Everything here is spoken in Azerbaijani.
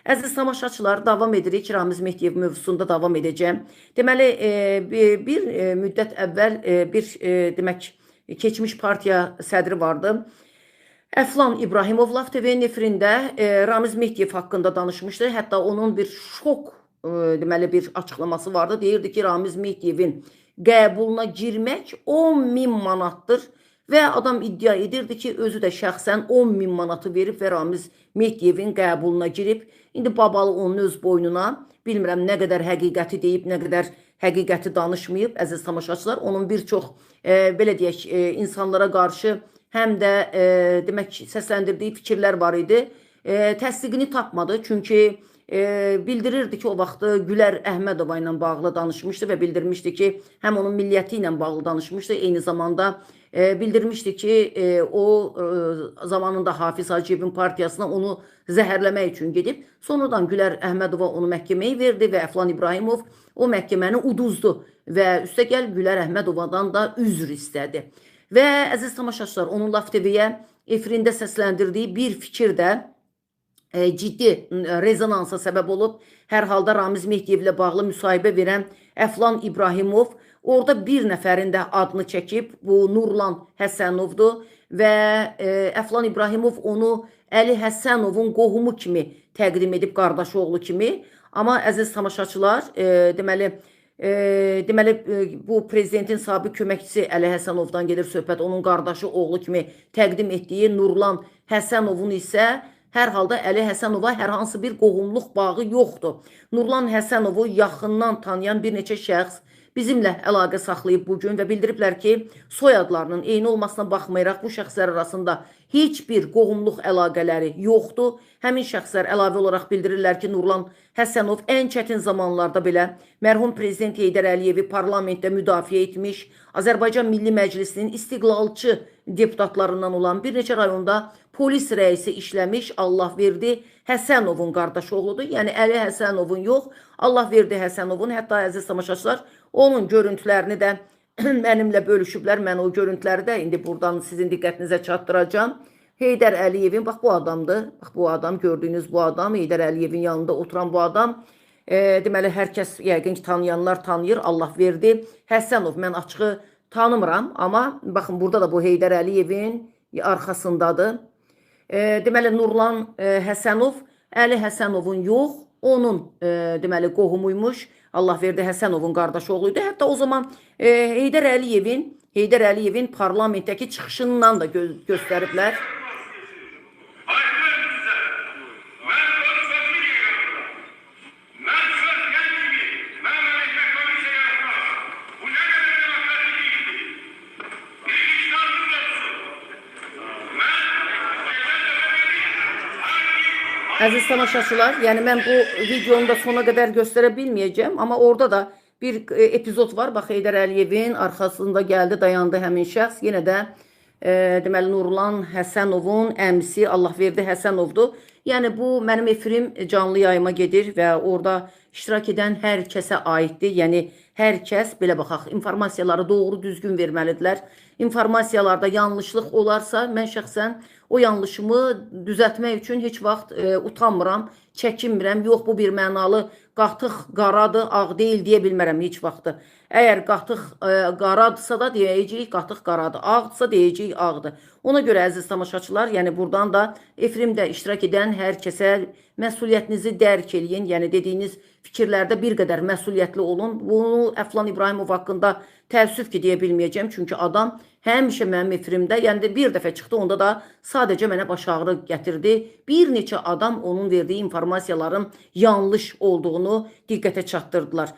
Əziz tamaşaçılar, davam edirik. Ramiz Mehdiyev mövzusunda davam edəcəm. Deməli, bir müddət əvvəl demək, keçmiş partiya sədri vardı. Əflan İbrahimov Lav TV-nin efirində Ramiz Mehdiyev haqqında danışmışdı. Hətta onun bir şok deməli bir açıqlaması vardı. Deyirdi ki, Ramiz Mehdiyevin qəbuluna girmək 10.000 manatdır. Və adam iddia edirdi ki, özü də şəxsən 10.000 manatı verib və Ramiz Mehdiyevin qəbuluna girib. İndi Babalı onun öz boynuna, bilmirəm nə qədər həqiqəti deyib, nə qədər həqiqəti danışmayıb, əziz tamaşaçılar. Onun bir çox, belə deyək, insanlara qarşı həm də demək, səsləndirdiyi fikirlər var idi. Təsdiqini tapmadı, çünki bildirirdi ki, o vaxtı Gülər Əhmədova ilə bağlı danışmışdı və bildirmişdi ki, həm onun milliyyəti ilə bağlı danışmışdı, eyni zamanda bildirmişdi ki, o zamanında Hafiz Hacıyevin partiyasına onu zəhərləmək üçün gedib. Sonradan Gülər Əhmədova onu məhkəməyə verdi və Əflan İbrahimov o məhkəməni uduzdu və üstəgəl Gülər Əhmədovadan da üzr istədi. Və əziz tamaşaçılar, onun Lav TV-yə efirində səsləndirdiyi bir fikir də ciddi rezonansa səbəb olub. Hər halda Ramiz Mehdiyevlə bağlı müsahibə verən Əflan İbrahimov orada bir nəfərin də adını çəkib. Bu Nurlan Həsənovdur və Əflan İbrahimov onu Əli Həsənovun qohumu kimi təqdim edib, qardaşı oğlu kimi. Amma əziz tamaşaçılar, deməli, bu prezidentin sabiq köməkçisi Əli Həsənovdan gedir söhbət, onun qardaşı oğlu kimi təqdim etdiyi Nurlan Həsənovun isə hər halda Əli Həsənova hər hansı bir qohumluq bağı yoxdur. Nurlan Həsənovu yaxından tanıyan bir neçə şəxs bizimlə əlaqə saxlayıb bugün və bildiriblər ki, soyadlarının eyni olmasına baxmayaraq bu şəxslər arasında heç bir qohumluq əlaqələri yoxdur. Həmin şəxslər əlavə olaraq bildirirlər ki, Nurlan Həsənov ən çətin zamanlarda belə mərhum prezident Heydər Əliyevi parlamentdə müdafiə etmiş, Azərbaycan Milli Məclisinin istiqlalçı deputatlarından olan bir neçə rayonda polis rəisi işləmiş Allahverdi Həsənovun qardaşı oğludur. Yəni Əli Həsənovun yox, Allahverdi Həsənovun. Hətta əziz tamaşaçılar, onun görüntülərini də mənimlə bölüşüblər. Mən o görüntüləri də indi buradan sizin diqqətinizə çatdıracağım. Heydər Əliyevin, bax bu adamdır. Bax bu adam, gördüyünüz bu adam, Heydər Əliyevin yanında oturan bu adam. Deməli, hər kəs yəqin ki, tanıyanlar tanıyır. Allahverdi Həsənov, mən açığı tanımıram, amma baxın, burada da bu Heydər Əliyevin arxasındadır. Deməli, Nurlan Həsənov, Əli Həsənovun yox, onun deməli, qohumuymuş. Allahverdi Həsənovun qardaşı oğluydu. Hətta o zaman Heydər Əliyevin parlamentdəki çıxışından da göstəriblər. Əziz tamaşaçılar, yəni mən bu videonu da sona qədər göstərə bilməyəcəm, amma orada da bir epizod var. Bax, Heydər Əliyevin arxasında gəldi, dayandı həmin şəxs. Yenə də deməli, Nurlan Həsənovun əmisi Allahverdi Həsənovdur. Yəni, bu mənim efirim canlı yayıma gedir və orada iştirak edən hər kəsə aiddir. Yəni, hər kəs, belə baxaq, informasiyaları doğru düzgün verməlidirlər. İnformasiyalarda yanlışlıq olarsa, mən şəxsən o yanlışımı düzəltmək üçün heç vaxt utanmıram, çəkinmirəm. Yox, bu bir mənalı qatıq qaradır, ağ deyil deyə bilmərəm heç vaxtı. Əgər qatıq qaradırsa da deyəcəyik qatıq qaradır, ağdırsa deyəcəyik ağdır. Ona görə əziz tamaşaçılar, yəni buradan da efirimdə iştirak edən hər kəsə məsuliyyətinizi dərk eləyin. Yəni dediyiniz fikirlərdə bir qədər məsuliyyətli olun. Bunu Əflan İbrahimov haqqında təəssüf ki, deyə bilməyəcəm. Çünki adam həmişə mənim efirimdə, yəni bir dəfə çıxdı, onda da sadəcə mənə baş ağrı gətirdi. Bir neçə adam onun verdiyi informasiyaların yanlış olduğunu diqqətə çatdırdılar.